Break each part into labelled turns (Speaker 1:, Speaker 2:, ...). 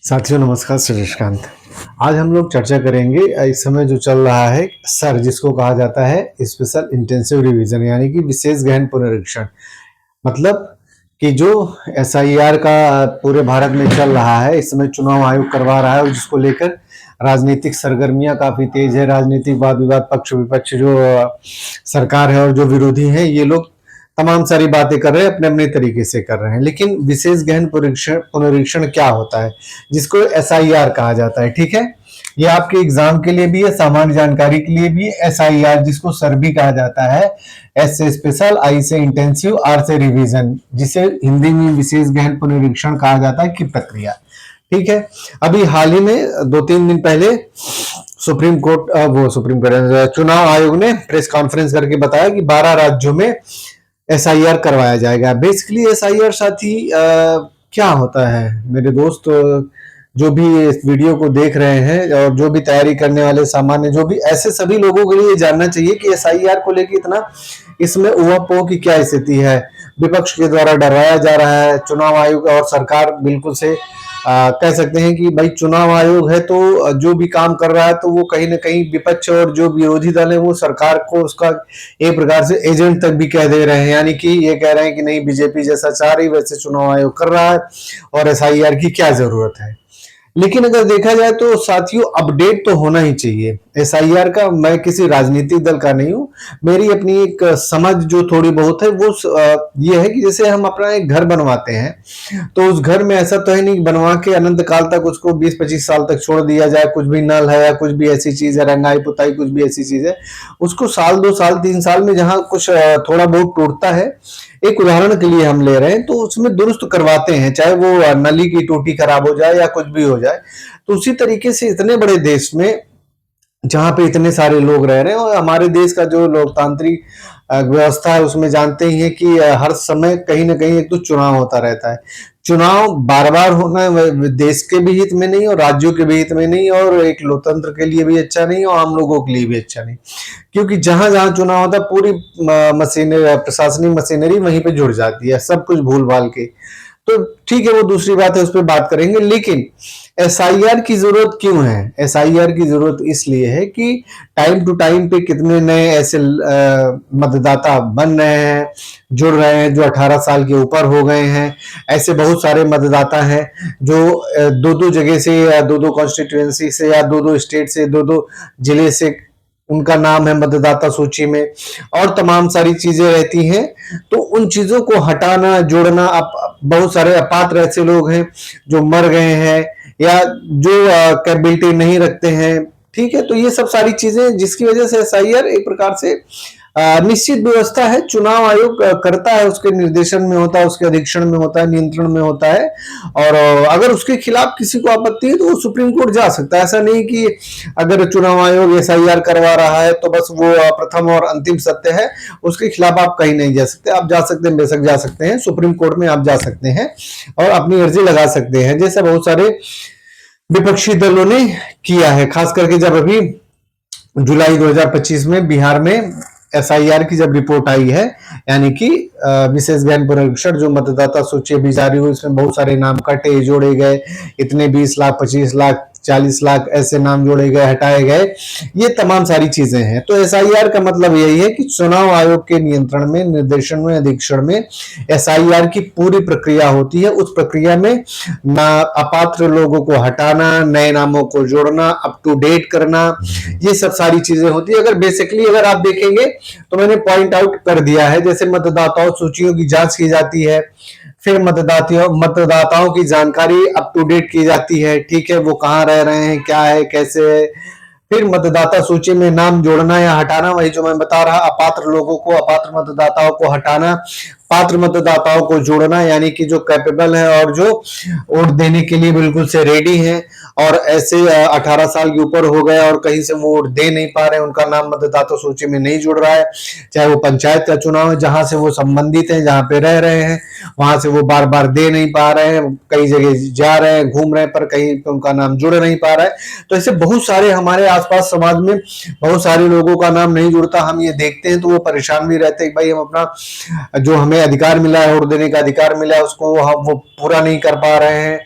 Speaker 1: साथियों नमस्कार, श्रीकांत। आज हम लोग चर्चा करेंगे इस समय जो चल रहा है सर, जिसको कहा जाता है स्पेशल इंटेंसिव रिवीजन, यानी कि विशेष गहन पुनरीक्षण। मतलब कि जो एसआईआर का पूरे भारत में चल रहा है, इस समय चुनाव आयोग करवा रहा है, जिसको लेकर राजनीतिक सरगर्मियां काफी तेज है। राजनीतिक वाद विवाद, पक्ष विपक्ष, जो सरकार है और जो विरोधी हैं, ये लोग तमाम सारी बातें कर रहे हैं, अपने अपने तरीके से कर रहे हैं। लेकिन विशेष गहन पुनरीक्षण क्या होता है, जिसको एसआईआर कहा जाता है, ठीक है। ये आपके एग्जाम के लिए भी है, सामान्य जानकारी के लिए भी। एसआईआर जिसको सर भी कहा जाता है, एस से स्पेशल, आई से इंटेंसिव, आर से रिवीजन, जिसे हिंदी में विशेष गहन पुनरीक्षण कहा जाता है की प्रक्रिया, ठीक है। अभी हाल ही में 2-3 दिन पहले सुप्रीम कोर्ट चुनाव आयोग ने प्रेस कॉन्फ्रेंस करके बताया कि 12 राज्यों में एसआईआर करवाया जाएगा। बेसिकली एसआईआर साथी क्या होता है मेरे दोस्त, जो भी इस वीडियो को देख रहे हैं और जो भी तैयारी करने वाले सामान्य, जो भी ऐसे सभी लोगों के लिए जानना चाहिए कि एसआईआर को लेकर इतना इसमें उहापोह की क्या स्थिति है। विपक्ष के द्वारा डराया जा रहा है चुनाव आयोग, और सरकार बिल्कुल से कह सकते हैं कि भाई चुनाव आयोग है तो जो भी काम कर रहा है तो वो कहीं ना कहीं विपक्ष और जो विरोधी दल है वो सरकार को उसका एक प्रकार से एजेंट तक भी कह दे रहे हैं, यानी कि ये कह रहे हैं कि नहीं, बीजेपी जैसा चाह रही वैसे चुनाव आयोग कर रहा है और एसआईआर की क्या जरूरत है। लेकिन अगर देखा जाए तो साथियों, अपडेट तो होना ही चाहिए एसआईआर का। मैं किसी राजनीतिक दल का नहीं हूं, मेरी अपनी एक समझ जो थोड़ी बहुत है वो ये है कि जैसे हम अपना एक घर बनवाते हैं तो उस घर में ऐसा तो है नहीं बनवा के अनंत काल तक उसको 20-25 साल तक छोड़ दिया जाए। कुछ भी नल है या कुछ भी ऐसी चीज है, रंगाई पुताई कुछ भी ऐसी चीज है, उसको साल 2 साल 3 साल में जहां कुछ थोड़ा बहुत टूटता है, एक उदाहरण के लिए हम ले रहे हैं, तो उसमें दुरुस्त करवाते हैं, चाहे वो नली की टूटी खराब हो जाए या कुछ भी हो जाए। तो उसी तरीके से इतने बड़े देश में जहां पे इतने सारे लोग रह रहे हैं, और हमारे देश का जो लोकतांत्रिक व्यवस्था है उसमें जानते ही हैं कि हर समय कहीं ना कहीं एक तो चुनाव होता रहता है। चुनाव बार बार होना देश के भी हित में नहीं और राज्यों के भी हित में नहीं, और एक लोकतंत्र के लिए भी अच्छा नहीं और आम लोगों के लिए भी अच्छा नहीं, क्योंकि जहां जहां चुनाव होता है पूरी मशीनरी, प्रशासनिक मशीनरी वहीं पे जुड़ जाती है, सब कुछ भूल भाल के। तो ठीक है, वो दूसरी बात है, उस पर बात करेंगे। लेकिन एसआईआर की जरूरत क्यों है? एसआईआर की जरूरत इसलिए है कि टाइम टू टाइम पे कितने नए ऐसे मतदाता बन रहे हैं, जुड़ रहे हैं, जो 18 साल के ऊपर हो गए हैं। ऐसे बहुत सारे मतदाता हैं जो 2-2 जगह से या 2-2 कॉन्स्टिट्यूएंसी से या 2-2 स्टेट से, 2-2 जिले से उनका नाम है मतदाता सूची में, और तमाम सारी चीजें रहती हैं। तो उन चीजों को हटाना, जोड़ना, बहुत सारे अपात्र ऐसे लोग हैं जो मर गए हैं या जो कैपेबिलिटी नहीं रखते हैं, ठीक है। तो ये सब सारी चीजें जिसकी वजह से एसआईआर एक प्रकार से निश्चित व्यवस्था है, चुनाव आयोग करता है, उसके निर्देशन में होता है, उसके अधीक्षण में होता है, नियंत्रण में होता है। और अगर उसके खिलाफ किसी को आपत्ति है तो वो सुप्रीम कोर्ट जा सकता है। ऐसा नहीं कि अगर चुनाव आयोग एसआईआर करवा रहा है तो बस वो प्रथम और अंतिम सत्य है, उसके खिलाफ आप कहीं नहीं जा सकते। आप जा सकते हैं, बेशक जा सकते हैं, सुप्रीम कोर्ट में आप जा सकते हैं और अपनी अर्जी लगा सकते हैं, जैसे बहुत सारे विपक्षी दलों ने किया है। खास करके जब अभी जुलाई 2025 में बिहार में एसआईआर की जब रिपोर्ट आई है, यानी कि विशेष गहन पुनरीक्षण, जो मतदाता सूची अभी जारी हुई, इसमें बहुत सारे नाम कटे जोड़े गए, इतने 20 लाख, 25 लाख, 40 लाख ऐसे नाम जोड़े गए, हटाए गए, ये तमाम सारी चीजें हैं। तो एसआईआर का मतलब यही है कि चुनाव आयोग के नियंत्रण में, निर्देशन में, अधीक्षण में एसआईआर की पूरी प्रक्रिया होती है। उस प्रक्रिया में ना अपात्र लोगों को हटाना, नए नामों को जोड़ना, अप टू डेट करना, ये सब सारी चीजें होती है। अगर बेसिकली अगर आप देखेंगे तो मैंने पॉइंट आउट कर दिया है, जैसे मतदाताओं सूचियों की जांच की जाती है, फिर मतदाताओं की जानकारी अप टू डेट की जाती है, ठीक है, वो कहाँ रह रहे हैं, क्या है, कैसे है। फिर मतदाता सूची में नाम जोड़ना या हटाना, वही जो मैं बता रहा, अपात्र लोगों को, अपात्र मतदाताओं को हटाना, पात्र मतदाताओं को जोड़ना, यानी कि जो कैपेबल है और जो वोट देने के लिए बिल्कुल से रेडी हैं, और ऐसे 18 साल के ऊपर हो गए और कहीं से वोट दे नहीं पा रहे हैं, उनका नाम मतदाता सूची में नहीं जुड़ रहा है, चाहे वो पंचायत का चुनाव है जहां से वो संबंधित हैं, जहां पे रह रहे हैं, वहां से वो बार बार दे नहीं पा रहे हैं, कई जगह जा रहे हैं, घूम रहे हैं, पर कहीं पे उनका नाम जुड़ नहीं पा रहा है। तो ऐसे बहुत सारे हमारे आसपास समाज में बहुत सारे लोगों का नाम नहीं जुड़ता, हम ये देखते हैं तो वो परेशान भी रहते हैं कि भाई हम अपना जो हमें अधिकार मिला है, वोट देने का अधिकार मिला है, उसको वो पूरा नहीं कर पा रहे हैं,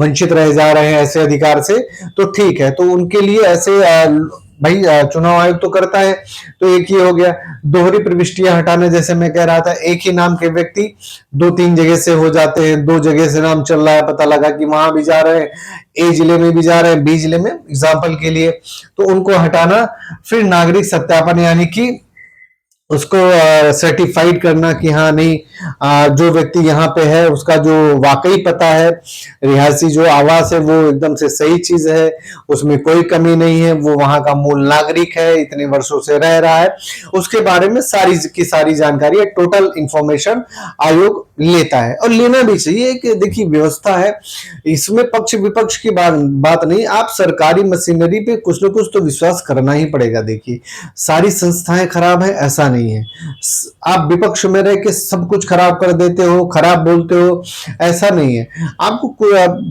Speaker 1: वंचित रह जा रहे हैं ऐसे अधिकार से, तो ठीक है, तो उनके लिए ऐसे भाई चुनाव आयोग तो करता है। तो एक ही हो गया। दोहरी प्रविष्टियां हटाना, जैसे मैं कह रहा था, एक ही नाम के व्यक्ति 2-3 जगह से हो जाते हैं, 2 जगह से नाम चल रहा है, पता लगा कि वहां भी जा रहे हैं, ए जिले में भी जा रहे हैं, बी जिले में, एग्जाम्पल के लिए, तो उनको हटाना। फिर नागरिक सत्यापन, यानी कि उसको सर्टिफाइड करना कि हाँ नहीं, जो व्यक्ति यहाँ पे है उसका जो वाकई पता है, रिहायशी जो आवास है वो एकदम से सही चीज है, उसमें कोई कमी नहीं है, वो वहां का मूल नागरिक है, इतने वर्षों से रह रहा है, उसके बारे में सारी की सारी जानकारी, टोटल इंफॉर्मेशन आयोग लेता है, और लेना भी चाहिए। कि देखिए व्यवस्था है, इसमें पक्ष विपक्ष की बात नहीं, आप सरकारी मशीनरी पे कुछ न कुछ तो विश्वास करना ही पड़ेगा। देखिए सारी संस्थाएं खराब है ऐसा नहीं है, आप विपक्ष में रह के सब कुछ खराब कर देते हो, खराब बोलते हो, ऐसा नहीं है। आपको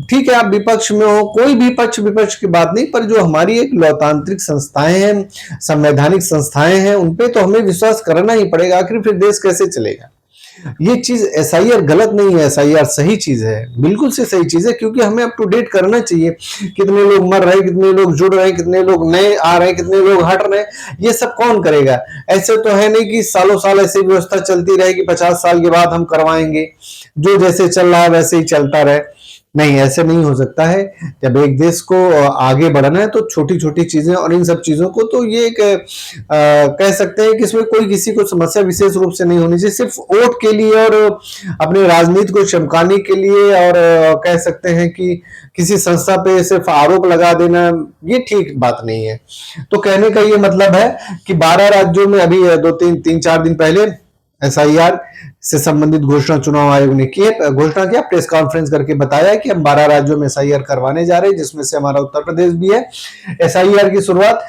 Speaker 1: ठीक है, आप विपक्ष में हो, कोई भी पक्ष विपक्ष की बात नहीं, पर जो हमारी एक लोकतांत्रिक संस्थाएं हैं, संवैधानिक संस्थाएं हैं, उनपे तो हमें विश्वास करना ही पड़ेगा, आखिर फिर देश कैसे चलेगा। ये चीज एसआईआर गलत नहीं है, एसआईआर सही चीज है, बिल्कुल से सही चीज है, क्योंकि हमें अप टू डेट करना चाहिए, कितने लोग मर रहे, कितने लोग जुड़ रहे, कितने लोग नए आ रहे, कितने लोग हट रहे, ये सब कौन करेगा। ऐसे तो है नहीं कि सालों साल ऐसी व्यवस्था चलती रहेगी, 50 साल के बाद हम करवाएंगे, जो जैसे चल रहा है वैसे ही चलता रहे, नहीं, ऐसे नहीं हो सकता है। जब एक देश को आगे बढ़ना है तो छोटी छोटी चीजें और इन सब चीजों को तो ये कह सकते हैं कि इसमें कोई किसी को समस्या विशेष रूप से नहीं होनी चाहिए, सिर्फ वोट के लिए और अपने राजनीति को चमकाने के लिए, और कह सकते हैं कि किसी संस्था पे सिर्फ आरोप लगा देना, ये ठीक बात नहीं है। तो कहने का ये मतलब है कि 12 राज्यों में अभी 2-3-4 दिन पहले एसआईआर से संबंधित घोषणा चुनाव आयोग ने की है, घोषणा किया, प्रेस कॉन्फ्रेंस करके बताया कि हम 12 राज्यों में एसआईआर करवाने जा रहे हैं, जिसमें से हमारा उत्तर प्रदेश भी है। एसआईआर की शुरुआत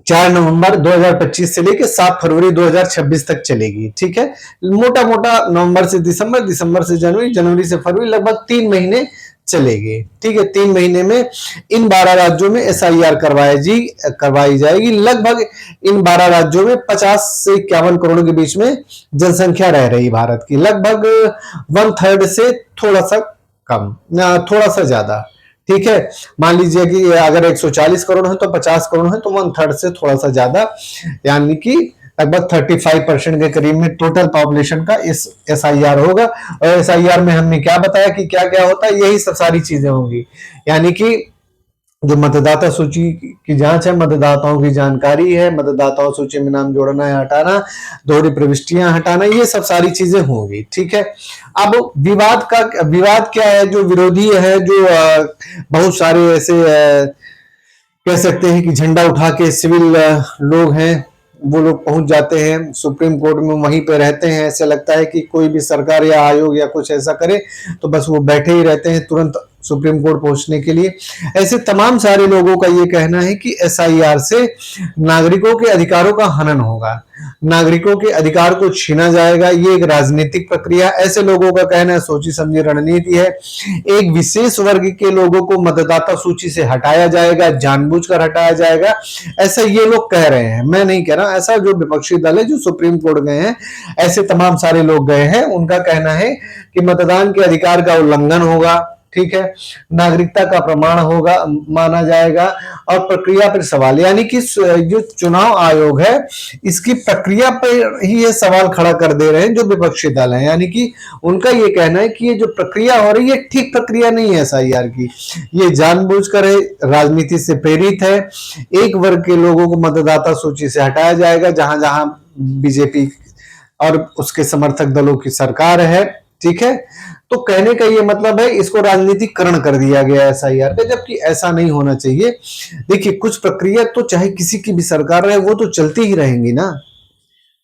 Speaker 1: 4 नवंबर 2025 से लेकर 7 फरवरी 2026 तक चलेगी। ठीक है, मोटा मोटा नवंबर से दिसंबर, दिसंबर से जनवरी, जनवरी से फरवरी, लगभग 3 महीने चलेगी। ठीक है, 3 महीने में इन 12 राज्यों में एसआईआर करवाई जाएगी। लगभग इन 12 राज्यों में 50 से 51 करोड़ के बीच में जनसंख्या रह रही भारत की, लगभग 1/3 से थोड़ा सा कम, थोड़ा सा ज्यादा। ठीक है, मान लीजिए कि अगर 140 करोड़ है तो 50 करोड़ है, तो 1/3 से थोड़ा सा ज्यादा, यानी कि लगभग 35% के करीब में टोटल पॉपुलेशन का इस एसआईआर होगा। और एसआईआर में हमने क्या बताया कि क्या क्या होता है, यही सब सारी चीजें होंगी, यानी कि जो मतदाता सूची की जांच है, मतदाताओं की जानकारी है, मतदाताओं सूची में नाम जोड़ना है, हटाना, दोहरी प्रविष्टियां हटाना, ये सब सारी चीजें होंगी। ठीक है, अब विवाद क्या है, जो विरोधी है, जो बहुत सारे ऐसे कह सकते हैं कि झंडा उठा के सिविल लोग हैं, वो लोग पहुंच जाते हैं सुप्रीम कोर्ट में, वहीं पे रहते हैं, ऐसे लगता है कि कोई भी सरकार या आयोग या कुछ ऐसा करे तो बस वो बैठे ही रहते हैं तुरंत सुप्रीम कोर्ट पहुंचने के लिए। ऐसे तमाम सारे लोगों का ये कहना है कि एसआईआर से नागरिकों के अधिकारों का हनन होगा, नागरिकों के अधिकार को छीना जाएगा, ये एक राजनीतिक प्रक्रिया, ऐसे लोगों का कहना है, सोची समझी रणनीति है। एक विशेष वर्ग के लोगों को मतदाता सूची से हटाया जाएगा, जानबूझकर हटाया जाएगा, ऐसा ये लोग कह रहे हैं, मैं नहीं कह रहा, ऐसा जो विपक्षी दल है, जो सुप्रीम कोर्ट गए हैं, ऐसे तमाम सारे लोग गए हैं, उनका कहना है कि मतदान के अधिकार का उल्लंघन होगा। ठीक है, नागरिकता का प्रमाण होगा, माना जाएगा, और प्रक्रिया पर सवाल, यानी कि जो चुनाव आयोग है इसकी प्रक्रिया पर ही ये सवाल खड़ा कर दे रहे हैं जो विपक्षी दल है, यानी कि उनका ये कहना है कि ये जो प्रक्रिया हो रही है ठीक प्रक्रिया नहीं है एसआईआर की, ये जानबूझकर है, राजनीति से प्रेरित है, एक वर्ग के लोगों को मतदाता सूची से हटाया जाएगा जहां जहां बीजेपी और उसके समर्थक दलों की सरकार है। ठीक है, तो कहने का ये मतलब है इसको राजनीतिकरण कर दिया गया है एसआईआर का, जबकि ऐसा नहीं होना चाहिए। देखिए कुछ प्रक्रिया तो चाहे किसी की भी सरकार रहे वो तो चलती ही रहेंगी ना।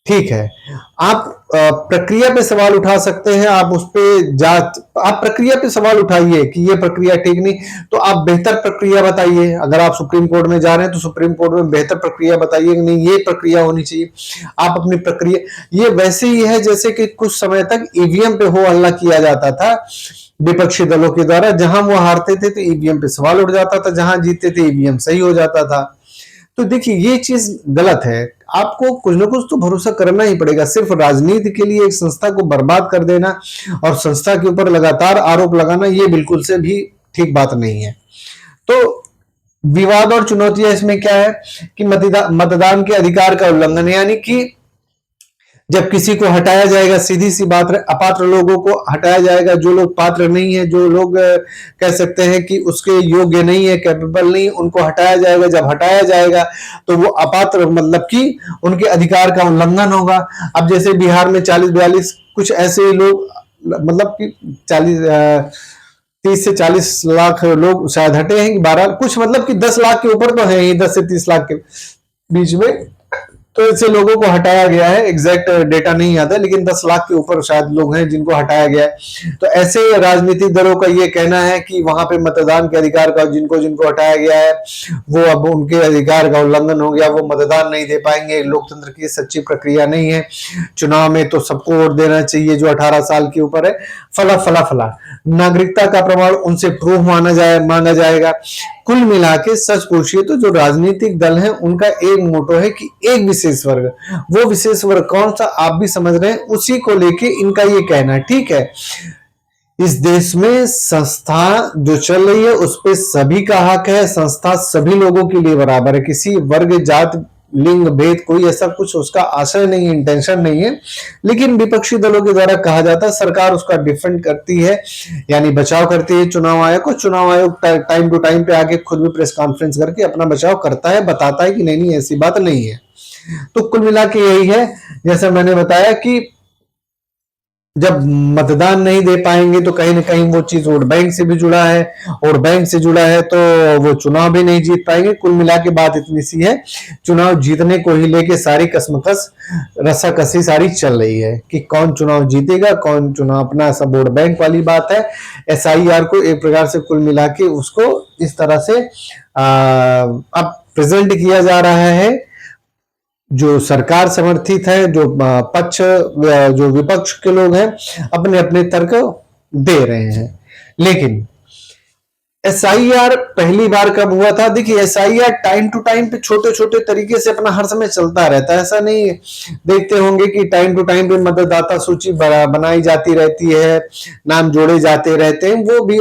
Speaker 1: ठीक है, आप प्रक्रिया पे सवाल उठा सकते हैं, आप उस पे आप प्रक्रिया पे सवाल उठाइए कि ये प्रक्रिया ठीक नहीं, तो आप बेहतर प्रक्रिया बताइए। अगर आप सुप्रीम कोर्ट में जा रहे हैं तो सुप्रीम कोर्ट में बेहतर प्रक्रिया बताइए कि नहीं ये प्रक्रिया होनी चाहिए। आप अपनी प्रक्रिया, ये वैसे ही है जैसे कि कुछ समय तक ईवीएम पे हो हल्ला किया जाता था विपक्षी दलों के द्वारा, जहां वो हारते थे तो ईवीएम पे सवाल उठ जाता था, जहां जीतते थे ईवीएम सही हो जाता था। तो देखिए ये चीज गलत है। आपको कुछ ना कुछ तो भरोसा करना ही पड़ेगा। सिर्फ राजनीति के लिए एक संस्था को बर्बाद कर देना और संस्था के ऊपर लगातार आरोप लगाना, ये बिल्कुल से भी ठीक बात नहीं है। तो विवाद और चुनौतियां इसमें क्या है कि मतदान के अधिकार का उल्लंघन, यानी कि जब किसी को हटाया जाएगा, सीधी सी बात है, अपात्र लोगों को हटाया जाएगा। जो लोग पात्र नहीं है, जो लोग कह सकते हैं कि उसके योग्य नहीं है, कैपेबल नहीं, उनको हटाया जाएगा। जब हटाया जाएगा तो वो अपात्र, मतलब कि उनके अधिकार का उल्लंघन होगा। अब जैसे बिहार में 40-42 कुछ ऐसे लोग, मतलब कि 30 से 40 लाख लोग शायद हटे हैं, 12 कुछ, मतलब कि 10 लाख के ऊपर तो है ही, 10 से 30 लाख के बीच में। तो ऐसे लोगों को हटाया गया है, एग्जैक्ट डेटा नहीं याद है, लेकिन 10 लाख के ऊपर शायद लोग हैं जिनको हटाया गया है। तो ऐसे राजनीतिक दलों का ये कहना है कि वहां पे मतदान के अधिकार का जिनको जिनको हटाया गया है, वो अब उनके अधिकार का उल्लंघन हो गया, वो मतदान नहीं दे पाएंगे। लोकतंत्र की सच्ची प्रक्रिया नहीं है। चुनाव में तो सबको वोट देना चाहिए जो 18 साल के ऊपर है, फला फला फला। नागरिकता का प्रमाण उनसे प्रूफ मांगा जाएगा। कुल मिला के सच पूछिए तो जो राजनीतिक दल हैं उनका एक मोटो है कि एक विशेष वर्ग, वो विशेष वर्ग कौन सा आप भी समझ रहे हैं, उसी को लेके इनका ये कहना है। ठीक है, इस देश में संस्था जो चल रही है उस पे सभी का हक है। संस्था सभी लोगों के लिए बराबर है, किसी वर्ग, जात, लिंग भेद कोई ऐसा कुछ उसका आशय नहीं है, इंटेंशन नहीं है। लेकिन विपक्षी दलों के द्वारा कहा जाता है सरकार उसका डिफेंड करती है, यानी बचाव करती है चुनाव आयोग को। चुनाव आयोग टाइम टू टाइम पे आके खुद भी प्रेस कॉन्फ्रेंस करके अपना बचाव करता है, बताता है कि नहीं ऐसी बात नहीं है। तो कुल मिला के यही है, जैसा मैंने बताया कि जब मतदान नहीं दे पाएंगे तो कहीं ना कहीं वो चीज वोट बैंक से भी जुड़ा है, और बैंक से जुड़ा है तो वो चुनाव भी नहीं जीत पाएंगे। कुल मिला के बात इतनी सी है, चुनाव जीतने को ही लेके सारी कसमकस, रस्साकसी सारी चल रही है कि कौन चुनाव जीतेगा, कौन चुनाव अपना, सब वोट बैंक वाली बात है। SIR को एक प्रकार से कुल मिला के उसको इस तरह से अब प्रेजेंट किया जा रहा है। जो सरकार समर्थित है, जो पक्ष, जो विपक्ष के लोग हैं, अपने अपने तर्क दे रहे हैं। लेकिन SIR पहली बार कब हुआ था? देखिए SIR टाइम टू टाइम पे छोटे छोटे तरीके से अपना हर समय चलता रहता है। ऐसा नहीं देखते होंगे कि टाइम टू टाइम पे मतदाता सूची बनाई जाती रहती है, नाम जोड़े जाते रहते हैं। वो भी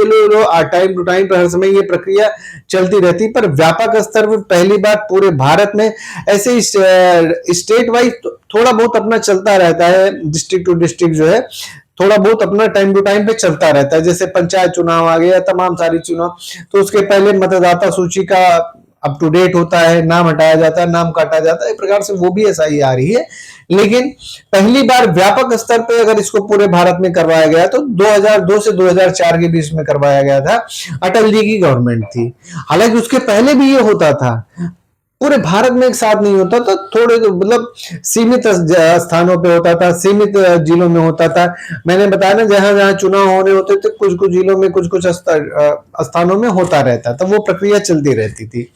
Speaker 1: टाइम टू टाइम पे हर समय ये प्रक्रिया चलती रहती है। पर व्यापक स्तर पर पहली बार पूरे भारत में ऐसे स्टेट वाइज थोड़ा बहुत अपना चलता रहता है, डिस्ट्रिक्ट टू डिस्ट्रिक्ट जो है थोड़ा बहुत अपना टाइम टू टाइम पे चलता रहता है। जैसे पंचायत चुनाव आ गया, तमाम सारी चुनाव, तो उसके पहले मतदाता सूची का अप टू डेट होता है, नाम हटाया जाता है, नाम काटा जाता है। एक प्रकार से वो भी ऐसा ही आ रही है। लेकिन पहली बार व्यापक स्तर पे अगर इसको पूरे भारत में करवाया गया तो 2002 से 2004 के बीच में करवाया गया था। अटल जी की गवर्नमेंट थी। हालांकि उसके पहले भी ये होता था, पूरे भारत में एक साथ नहीं होता था, थोड़े मतलब सीमित स्थानों पे होता था, सीमित जिलों में होता था। मैंने बताया ना, जहां जहां चुनाव होने होते थे कुछ कुछ जिलों में, कुछ कुछ स्थानों में होता रहता था, वो प्रक्रिया चलती रहती थी।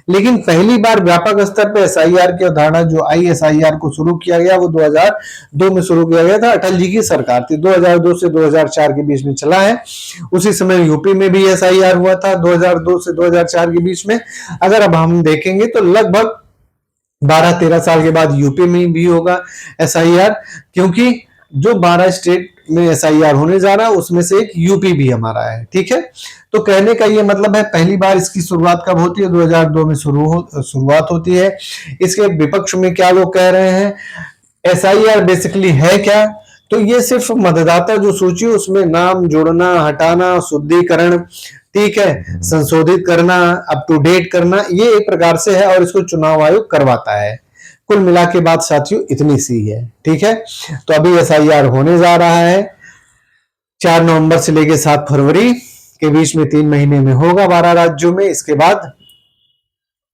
Speaker 1: लेकिन पहली बार व्यापक स्तर पे SIR की अवधारणा जो आई, SIR को शुरू किया गया, वो 2002 में शुरू किया गया था। अटल जी की सरकार थी, 2002 से 2004 के बीच में चला है। उसी समय यूपी में भी SIR हुआ था 2002 से 2004 के बीच में। अगर अब हम देखेंगे तो लगभग 12-13 साल के बाद यूपी में भी होगा SIR, क्योंकि जो 12 स्टेट में SIR होने जा रहा है उसमें से एक यूपी भी हमारा है। ठीक है, तो कहने का ये मतलब है पहली बार इसकी शुरुआत कब होती है? 2002 में शुरुआत होती है। इसके विपक्ष में क्या लोग कह रहे हैं? SIR बेसिकली है क्या? तो ये सिर्फ मतदाता जो सूची उसमें नाम जोड़ना, हटाना, शुद्धिकरण, ठीक है, संशोधित करना, अप टू डेट करना, ये एक प्रकार से है और इसको चुनाव आयोग करवाता है। कुल मिला के बात साथियों इतनी सी है। ठीक है, तो अभी SIR होने जा रहा है 4 नवंबर से लेके 7 फरवरी के बीच में, 3 महीने में होगा 12 राज्यों में। इसके बाद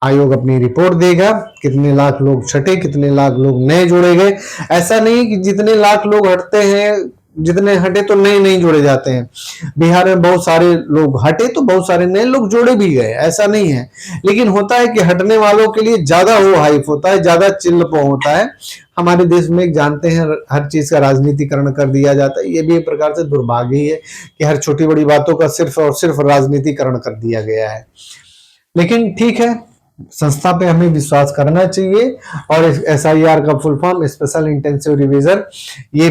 Speaker 1: आयोग अपनी रिपोर्ट देगा, कितने लाख लोग छटे, कितने लाख लोग नए जोड़े गए। ऐसा नहीं कि जितने लाख लोग हटते हैं, जितने हटे तो नए नहीं जोड़े जाते हैं। बिहार में बहुत सारे लोग हटे तो बहुत सारे नए लोग जोड़े भी गए, ऐसा नहीं है। लेकिन होता है कि हटने वालों के लिए ज्यादा वो हाइप होता है, ज्यादा चिल्लपो होता है। हमारे देश में जानते हैं हर चीज का राजनीतिकरण कर दिया जाता है। ये भी एक प्रकार से दुर्भाग्य ही है कि हर छोटी बड़ी बातों का सिर्फ और सिर्फ राजनीतिकरण कर दिया गया है। लेकिन ठीक है, संस्था पे हमें विश्वास करना चाहिए। और SIR का full form special intensive revision, ये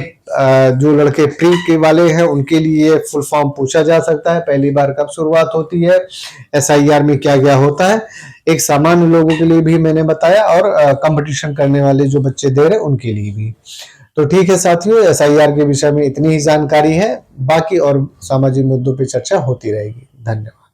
Speaker 1: जो लड़के प्री के वाले हैं उनके लिए फुल फॉर्म पूछा जा सकता है, पहली बार कब शुरुआत होती है, SIR में क्या क्या होता है। एक सामान्य लोगों के लिए भी मैंने बताया, और कंपटीशन करने वाले जो बच्चे दे रहे उनके लिए भी। तो ठीक है साथियों, SIR के विषय में इतनी ही जानकारी है, बाकी और सामाजिक मुद्दों पर चर्चा होती रहेगी। धन्यवाद।